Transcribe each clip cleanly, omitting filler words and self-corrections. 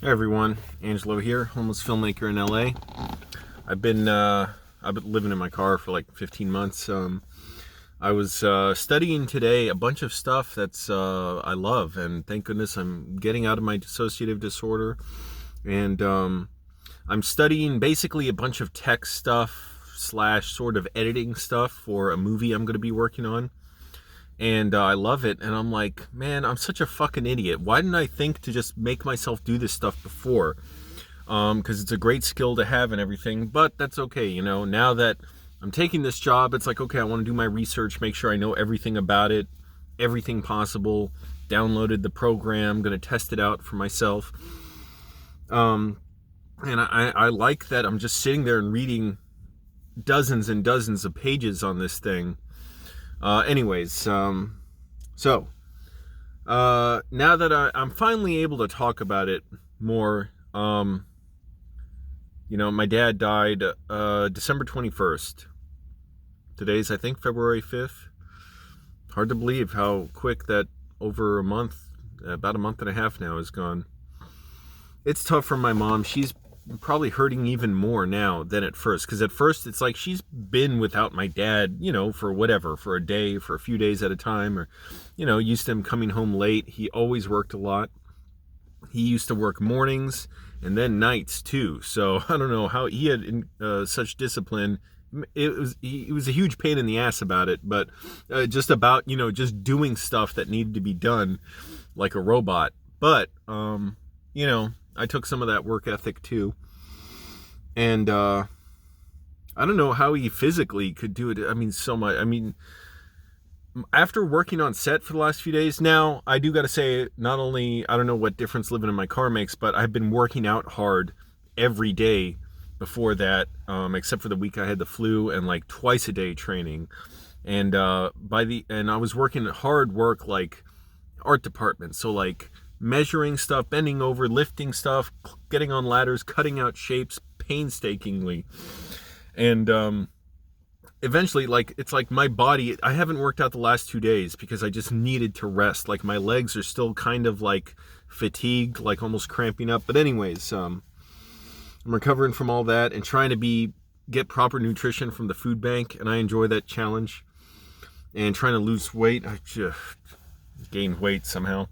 Hey everyone, Angelo here, homeless filmmaker in LA. I've been living in my car for like 15 months. I was studying today a bunch of stuff that's I love, and thank goodness I'm getting out of my dissociative disorder. And I'm studying basically a bunch of tech stuff slash sort of editing stuff for a movie I'm going to be working on. And I love it, and I'm like, man, I'm such a fucking idiot. Why didn't I think to just make myself do this stuff before? Because it's a great skill to have and everything, but that's okay, you know. Now that I'm taking this job, it's like, okay, I want to do my research, make sure I know everything about it, everything possible. Downloaded the program, going to test it out for myself. And I like that I'm just sitting there and reading dozens and dozens of pages on this thing. Now that I'm finally able to talk about it more, my dad died December 21st. Today's, I think, February 5th. Hard to believe how quick that over a month, about a month and a half now, is gone. It's tough for my mom. She's probably hurting even more now than at first, because at first it's like she's been without my dad, for whatever, for a day, for a few days at a time, or used to him coming home late. He always worked a lot. He used to work mornings and then nights too, so I don't know how he had such discipline. He was a huge pain in the ass about it, but just about just doing stuff that needed to be done like a robot. But I took some of that work ethic too. And I don't know how he physically could do it. I mean, so much. I mean, after working on set for the last few days, now I do got to say, not only, I don't know what difference living in my car makes, but I've been working out hard every day before that, except for the week I had the flu, and like twice a day training. And I was working hard work, like art department. So like measuring stuff, bending over, lifting stuff, getting on ladders, cutting out shapes painstakingly. And eventually, like, it's like my body, I haven't worked out the last 2 days because I just needed to rest. Like my legs are still kind of like fatigued, like almost cramping up. But anyways, I'm recovering from all that and trying to get proper nutrition from the food bank, and I enjoy that challenge. And trying to lose weight. I just gained weight somehow.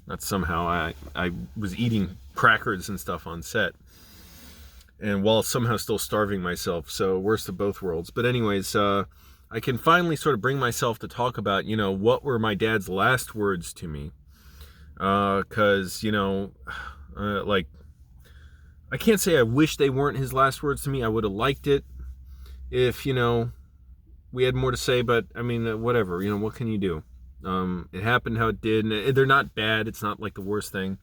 Not somehow. I was eating crackers and stuff on set, and while somehow still starving myself. So worst of both worlds. But anyways, I can finally sort of bring myself to talk about, what were my dad's last words to me. Because, like, I can't say I wish they weren't his last words to me. I would have liked it if, we had more to say, but I mean, whatever, what can you do? It happened how it did, and they're not bad. It's not like the worst thing.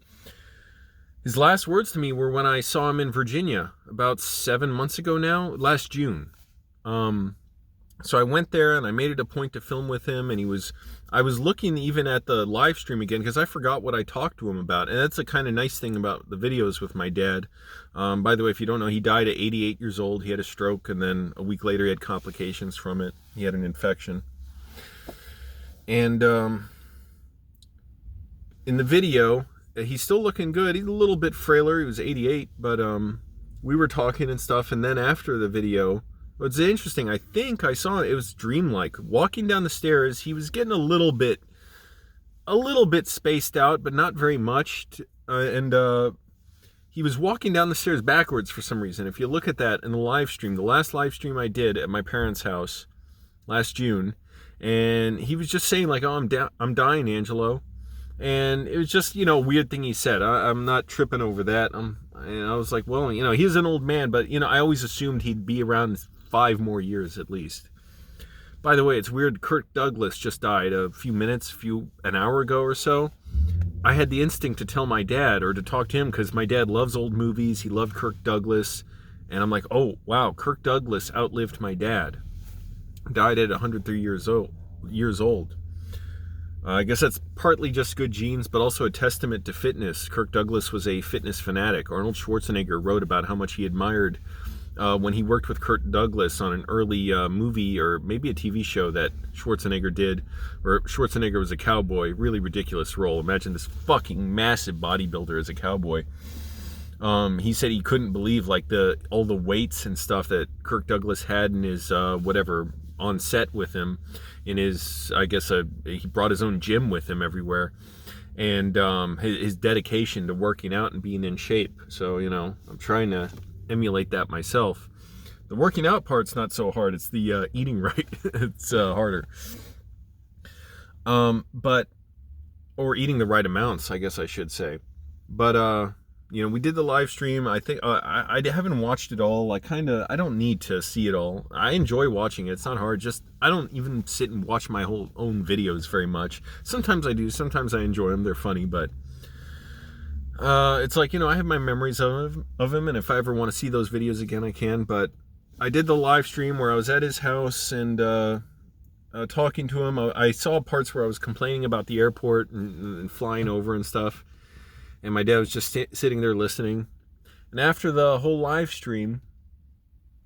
His last words to me were when I saw him in Virginia about 7 months ago now, last June. So I went there and I made it a point to film with him, and I was looking even at the live stream again because I forgot what I talked to him about. And that's the kind of nice thing about the videos with my dad. By the way, if you don't know, he died at 88 years old. He had a stroke, and then a week later he had complications from it. He had an infection. And in the video, he's still looking good. He's a little bit frailer. He was 88, but we were talking and stuff. And then after the video, what's interesting, I think I saw it was dreamlike. Walking down the stairs, he was getting a little bit spaced out, but not very much. He was walking down the stairs backwards for some reason. If you look at that in the live stream, the last live stream I did at my parents' house last June, and he was just saying like, "Oh, I'm dying, Angelo," and it was just a weird thing he said. I'm not tripping over that. And I was like, well, he's an old man, but I always assumed he'd be around 5 more years at least. By the way, it's weird. Kirk Douglas just died an hour ago or so. I had the instinct to tell my dad or to talk to him because my dad loves old movies. He loved Kirk Douglas, and I'm like, oh wow, Kirk Douglas outlived my dad. Died at 103 years old. I guess that's partly just good genes, but also a testament to fitness. Kirk Douglas was a fitness fanatic. Arnold Schwarzenegger wrote about how much he admired when he worked with Kirk Douglas on an early movie or maybe a TV show that Schwarzenegger did, where Schwarzenegger was a cowboy. Really ridiculous role. Imagine this fucking massive bodybuilder as a cowboy. He said he couldn't believe like all the weights and stuff that Kirk Douglas had in his whatever on set with him. In his, I guess he brought his own gym with him everywhere, and his dedication to working out and being in shape. So I'm trying to emulate that myself. The working out part's not so hard. It's the eating right. It's harder. Or eating the right amounts, I guess I should say. But we did the live stream. I think I haven't watched it all. I don't need to see it all. I enjoy watching it. It's not hard. Just I don't even sit and watch my own videos very much. Sometimes I do. Sometimes I enjoy them. They're funny, but it's like I have my memories of him, and if I ever want to see those videos again, I can. But I did the live stream where I was at his house and talking to him. I saw parts where I was complaining about the airport and flying over and stuff. And my dad was just sitting there listening. And after the whole live stream,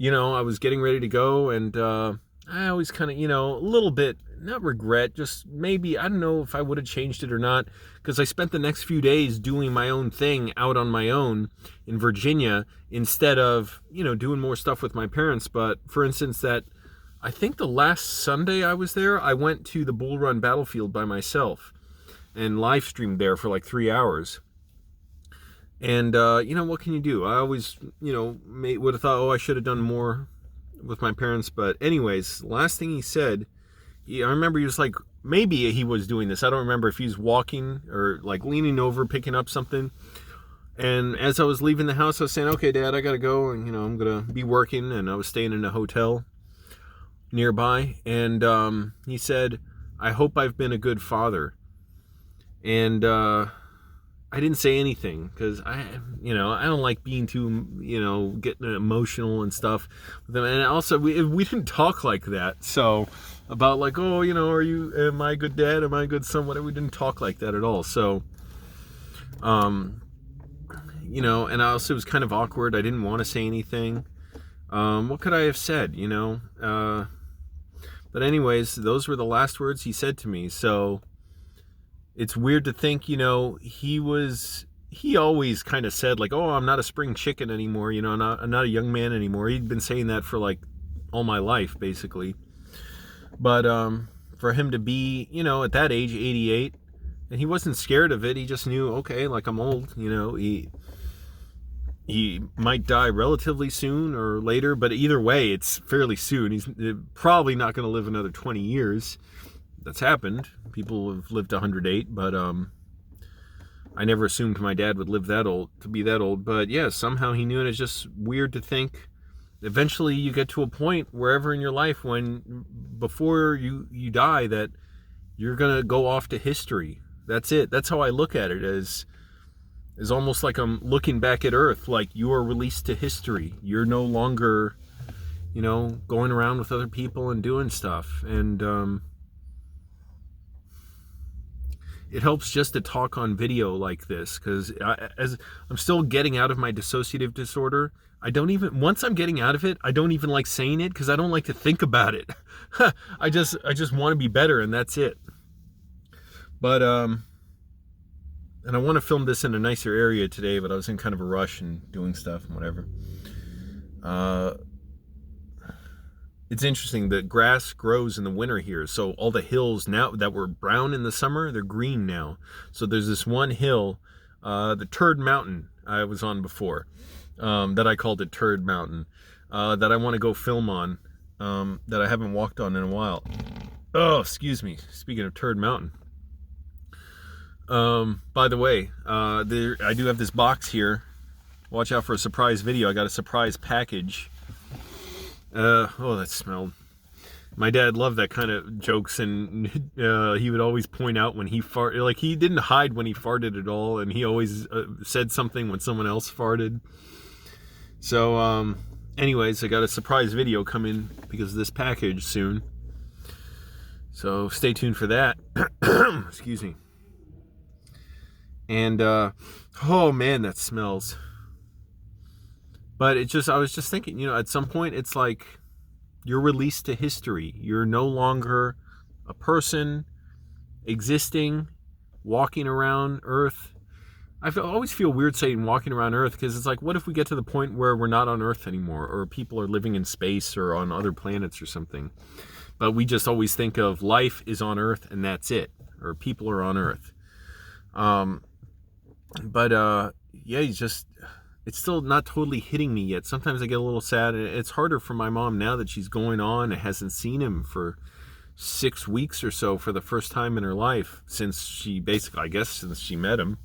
I was getting ready to go. And I always kind of, a little bit, not regret, just maybe, I don't know if I would have changed it or not. Because I spent the next few days doing my own thing out on my own in Virginia instead of, doing more stuff with my parents. But for instance, I think the last Sunday I was there, I went to the Bull Run battlefield by myself and live streamed there for like 3 hours. And, what can you do? I always, would have thought, I should have done more with my parents. But anyways, last thing he said, I remember he was like, maybe he was doing this. I don't remember if he was walking or like leaning over, picking up something. And as I was leaving the house, I was saying, okay, Dad, I got to go. And, I'm going to be working. And I was staying in a hotel nearby. And he said, I hope I've been a good father. And I didn't say anything because I don't like being too, getting emotional and stuff with them. And also, we didn't talk like that. So about like, am I a good dad? Am I a good son? Whatever. We didn't talk like that at all. So, and I also was kind of awkward. I didn't want to say anything. What could I have said? But anyways, those were the last words he said to me. So it's weird to think, he always kind of said like, I'm not a spring chicken anymore. I'm not a young man anymore. He'd been saying that for like all my life, basically. But for him to be, at that age, 88, and he wasn't scared of it. He just knew, okay, like I'm old, he might die relatively soon or later, but either way, it's fairly soon. He's probably not going to live another 20 years. That's happened. People have lived 108, but I never assumed my dad would live to be that old. But yeah, somehow he knew, and it's just weird to think eventually you get to a point wherever in your life when before you die that you're going to go off to history. That's it. That's how I look at it, as almost like I'm looking back at Earth, like you are released to history. You're no longer, going around with other people and doing stuff. And it helps just to talk on video like this, because as I'm still getting out of my dissociative disorder, once I'm getting out of it, I don't even like saying it because I don't like to think about it. I just want to be better, and that's it. But and I want to film this in a nicer area today, but I was in kind of a rush and doing stuff and whatever. It's interesting, the grass grows in the winter here, so all the hills now that were brown in the summer, they're green now. So there's this one hill, the Turd Mountain I was on before, that I called it Turd Mountain, that I want to go film on, that I haven't walked on in a while. Oh, excuse me, speaking of Turd Mountain. By the way, I do have this box here. Watch out for a surprise video. I got a surprise package. That smelled. My dad loved that kind of jokes, and he would always point out when he farted. Like, he didn't hide when he farted at all, and he always said something when someone else farted. So, anyways, I got a surprise video coming because of this package soon. So stay tuned for that. Excuse me. And, oh man, that smells. But I was just thinking, at some point it's like you're released to history. You're no longer a person existing, walking around Earth. always feel weird saying walking around Earth, because it's like, what if we get to the point where we're not on Earth anymore, or people are living in space or on other planets or something? But we just always think of life is on Earth and that's it, or people are on Earth. Yeah, it's still not totally hitting me yet. Sometimes I get a little sad. It's harder for my mom now that she's going on and hasn't seen him for 6 weeks or so for the first time in her life since she met him.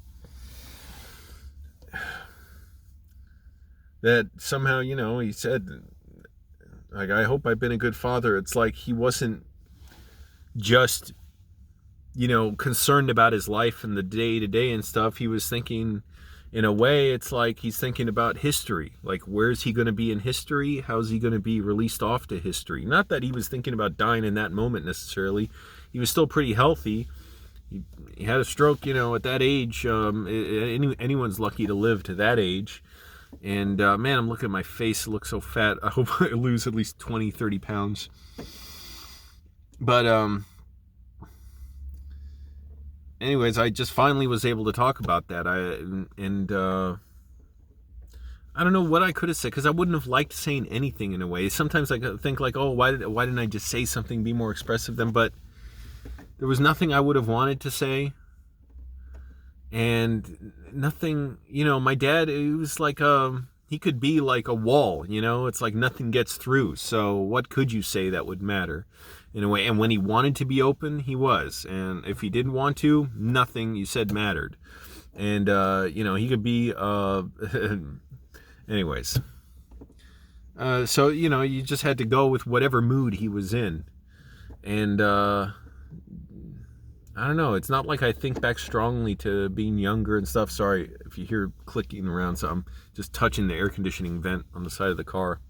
That somehow, he said, like, I hope I've been a good father. It's like he wasn't just, concerned about his life and the day-to-day and stuff. He was thinking, in a way, it's like he's thinking about history. Like, where's he going to be in history? How's he going to be released off to history? Not that he was thinking about dying in that moment necessarily. He was still pretty healthy. He had a stroke, at that age. Anyone's lucky to live to that age. And, man, I'm looking at my face. It looks so fat. I hope I lose at least 20, 30 pounds. But, anyways, I just finally was able to talk about that. I don't know what I could have said, because I wouldn't have liked saying anything in a way. Sometimes I think like, oh, why didn't I just say something, be more expressive then? But there was nothing I would have wanted to say. And nothing, my dad, it was like, he could be like a wall, it's like nothing gets through. So what could you say that would matter in a way? And when he wanted to be open, he was. And if he didn't want to, nothing you said mattered. And, he could be, anyways. So, you just had to go with whatever mood he was in. And, I don't know. It's not like I think back strongly to being younger and stuff. Sorry if you hear clicking around. So I'm just touching the air conditioning vent on the side of the car.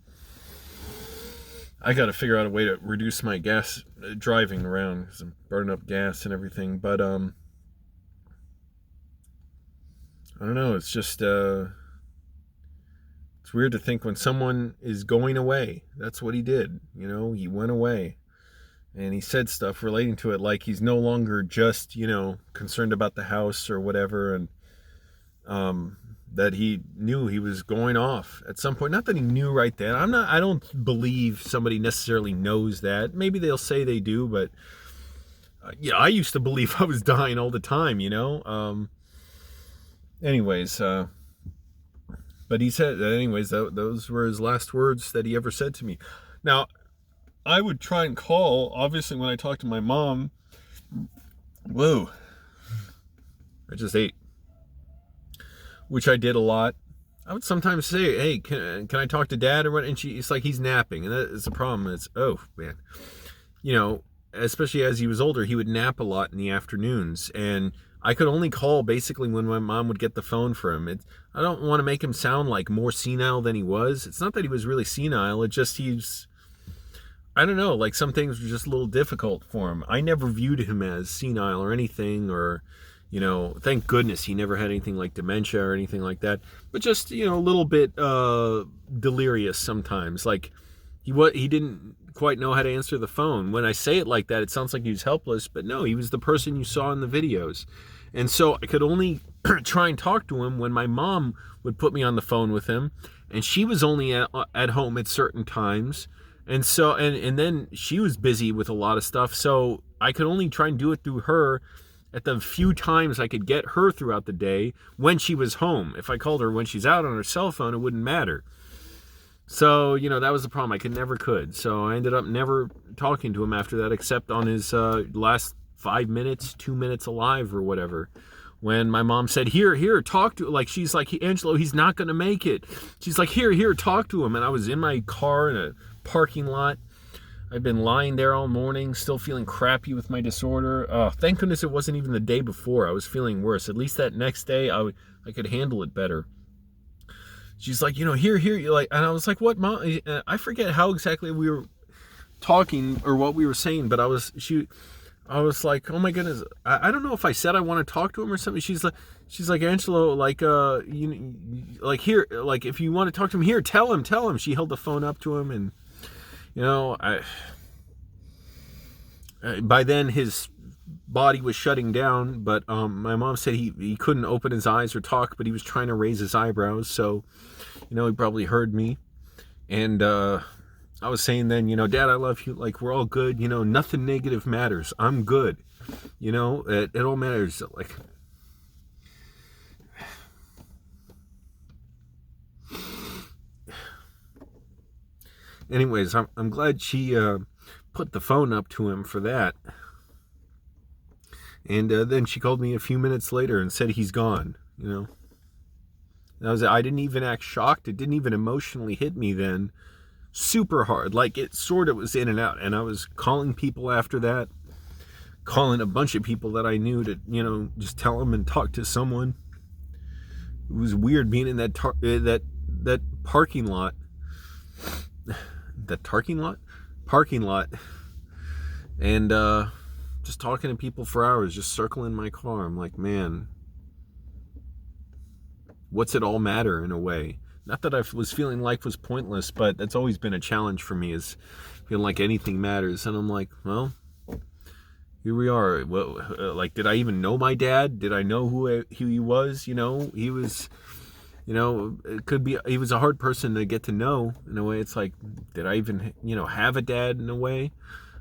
I got to figure out a way to reduce my gas driving around, because I'm burning up gas and everything. But I don't know. It's just it's weird to think when someone is going away. That's what he did. He went away. And he said stuff relating to it, like he's no longer just, concerned about the house or whatever, and that he knew he was going off at some point. Not that he knew right then. I don't believe somebody necessarily knows that. Maybe they'll say they do, but I used to believe I was dying all the time, Anyways, but he said that anyways, those were his last words that he ever said to me. Now, I would try and call, obviously, when I talk to my mom. Whoa. I just ate. Which I did a lot. I would sometimes say, hey, can I talk to Dad or what? And it's like, he's napping. And that is the problem. It's, oh, man. Especially as he was older, he would nap a lot in the afternoons. And I could only call basically when my mom would get the phone for him. I don't want to make him sound like more senile than he was. It's not that he was really senile. It's just I don't know, like some things were just a little difficult for him. I never viewed him as senile or anything, or, thank goodness he never had anything like dementia or anything like that. But just, a little bit delirious sometimes. Like he didn't quite know how to answer the phone. When I say it like that, it sounds like he was helpless, but no, he was the person you saw in the videos. And so I could only try and talk to him when my mom would put me on the phone with him, and she was only at home at certain times. And so, and then she was busy with a lot of stuff, so I could only try and do it through her at the few times I could get her throughout the day when she was home. If I called her when she's out on her cell phone, it wouldn't matter. So, that was the problem. I could. So I ended up never talking to him after that, except on his last 5 minutes, 2 minutes alive or whatever. When my mom said, here, talk to him. Like, she's like, Angelo, he's not going to make it. She's like, here, talk to him. And I was in my car in a parking lot. I've been lying there all morning, still feeling crappy with my disorder. Oh, thank goodness it wasn't even the day before. I was feeling worse. At least that next day, I could handle it better. She's like, here, you're like, and I was like, what, Mom? I forget how exactly we were talking or what we were saying, but I was like, oh my goodness, I don't know if I said I want to talk to him or something. She's like, Angelo, like, like here, like if you want to talk to him, here, tell him. She held the phone up to him, and by then his body was shutting down, but my mom said he couldn't open his eyes or talk, but he was trying to raise his eyebrows, so he probably heard me. And I was saying then, Dad, I love you, like, we're all good, nothing negative matters, I'm good, it all matters, like, anyways, I'm glad she put the phone up to him for that. And then she called me a few minutes later and said he's gone, I didn't even act shocked. It didn't even emotionally hit me then super hard. Like, it sort of was in and out. And I was calling people after that, calling a bunch of people that I knew to, just tell them and talk to someone. It was weird being in that parking lot. That parking lot. And just talking to people for hours, just circling my car. I'm like, man, what's it all matter in a way? Not that I was feeling life was pointless, but that's always been a challenge for me, is feeling like anything matters. And I'm like, well, here we are. Well, like, did I even know my dad? Did I know who he was? He was, it could be, he was a hard person to get to know in a way. It's like, did I even, have a dad in a way?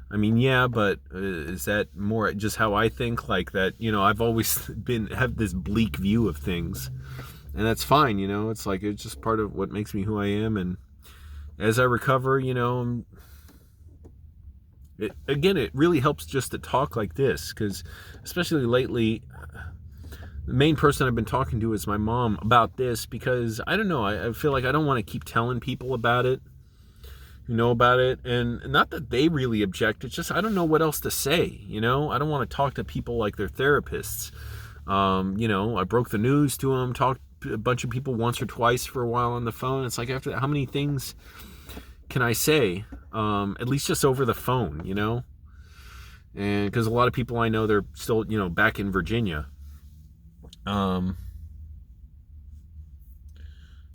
I mean, yeah, but is that more just how I think? Like that, I've always have this bleak view of things, and that's fine, it's like, it's just part of what makes me who I am. And as I recover, it really helps just to talk like this, because especially lately, the main person I've been talking to is my mom about this, because I don't know, I feel like I don't want to keep telling people about it, about it, and not that they really object, it's just I don't know what else to say, I don't want to talk to people like they're therapists. I broke the news to them, talked to a bunch of people once or twice for a while on the phone. It's like, after that, how many things can I say, at least just over the phone, and because a lot of people I know, they're still, back in Virginia.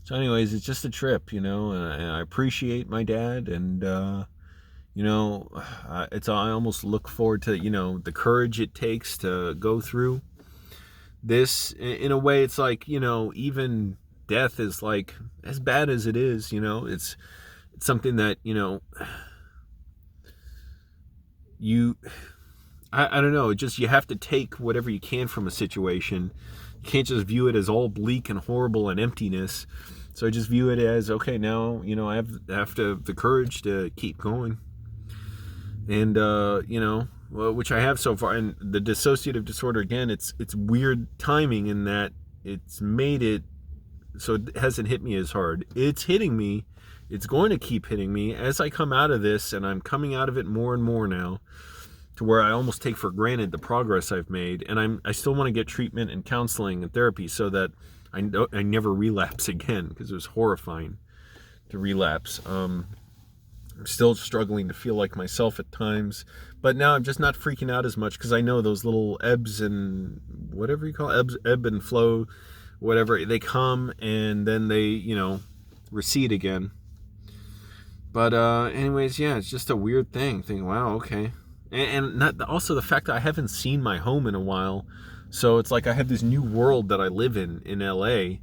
So anyways, it's just a trip, and I appreciate my dad, and I almost look forward to, the courage it takes to go through this. In a way, it's like, even death is like, as bad as it is, it's something that, I don't know, just, you have to take whatever you can from a situation. You can't just view it as all bleak and horrible and emptiness. So I just view it as, okay, now, I have to have the courage to keep going. And, which I have so far. And the dissociative disorder, again, it's weird timing in that it's made it so it hasn't hit me as hard. It's hitting me. It's going to keep hitting me as I come out of this, and I'm coming out of it more and more now, to where I almost take for granted the progress I've made. And I still want to get treatment and counseling and therapy so that I never relapse again, because it was horrifying to relapse. I'm still struggling to feel like myself at times, but now I'm just not freaking out as much, because I know those little ebbs and whatever you call it, ebb and flow, whatever, they come and then they, recede again. But anyways, yeah, it's just a weird thing. Thinking, wow, okay. And not, also the fact that I haven't seen my home in a while. So it's like I have this new world that I live in LA.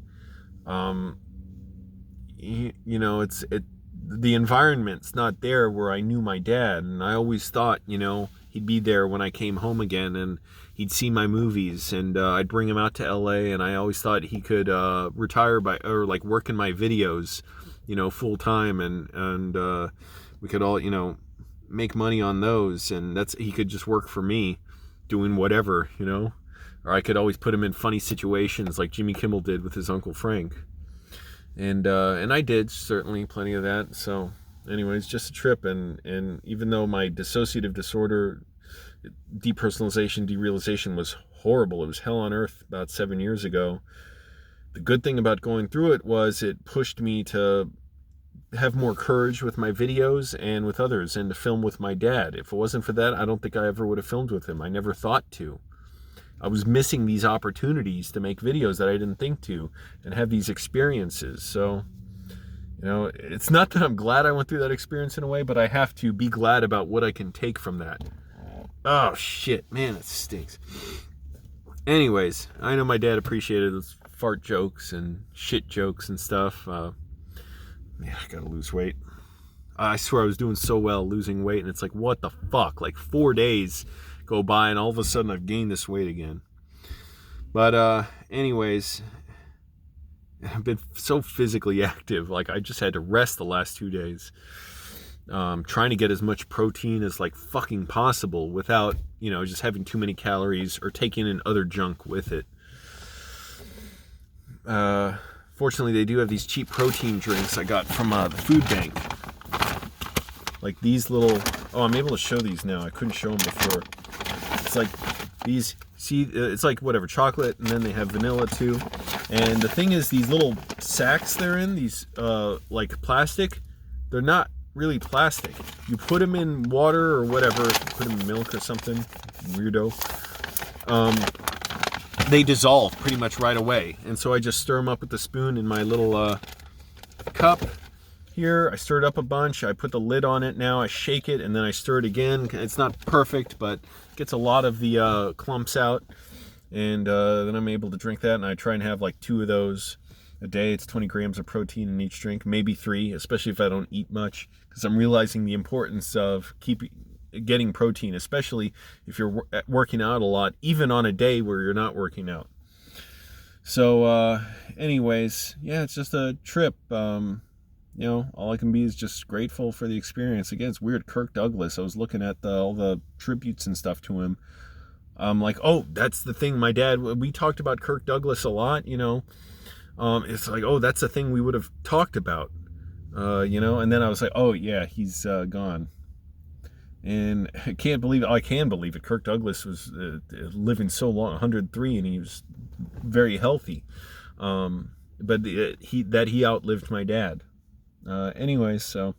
The environment's not there where I knew my dad. And I always thought, he'd be there when I came home again, and he'd see my movies, and I'd bring him out to LA. And I always thought he could retire or like work in my videos, full time, and we could all, make money on those, and he could just work for me doing whatever, or I could always put him in funny situations like Jimmy Kimmel did with his Uncle Frank. And I did certainly plenty of that. So anyways, just a trip. And even though my dissociative disorder, depersonalization, derealization was horrible, it was hell on earth about 7 years ago, the good thing about going through it was it pushed me to have more courage with my videos and with others, and to film with my dad. If it wasn't for that, I don't think I ever would have filmed with him. I never thought to. I was missing these opportunities to make videos that I didn't think to, and have these experiences. So, it's not that I'm glad I went through that experience in a way, but I have to be glad about what I can take from that. Oh, shit. Man, it stinks. Anyways, I know my dad appreciated those fart jokes and shit jokes and stuff. Man, I gotta lose weight. I swear I was doing so well losing weight, and it's like, what the fuck? Like 4 days go by, and all of a sudden I've gained this weight again. But anyways, I've been so physically active. Like, I just had to rest the last 2 days. Trying to get as much protein as like fucking possible without, just having too many calories or taking in other junk with it. Fortunately, they do have these cheap protein drinks I got from the food bank. Like these little... Oh, I'm able to show these now. I couldn't show them before. It's like these... See, it's like whatever, chocolate, and then they have vanilla too. And the thing is, these little sacks they're in, these like plastic, they're not really plastic. You put them in water or whatever, put them in milk or something, weirdo. They dissolve pretty much right away. And so I just stir them up with the spoon in my little cup here. I stir it up a bunch. I put the lid on it now. I shake it and then I stir it again. It's not perfect, but it gets a lot of the clumps out. And then I'm able to drink that. And I try and have like 2 of those a day. It's 20 grams of protein in each drink, maybe 3, especially if I don't eat much, because I'm realizing the importance of getting protein, especially if you're working out a lot, even on a day where you're not working out. So anyways, yeah, it's just a trip. All I can be is just grateful for the experience. Again, it's weird. Kirk Douglas, I was looking at all the tributes and stuff to him. I'm like, oh, that's the thing. My dad, we talked about Kirk Douglas a lot, it's like, oh, that's the thing we would have talked about, and then I was like, oh yeah, he's gone. And I can believe it. Kirk Douglas was living so long, 103, and he was very healthy. But he outlived my dad. Anyways, so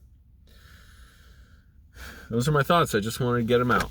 those are my thoughts. I just wanted to get them out.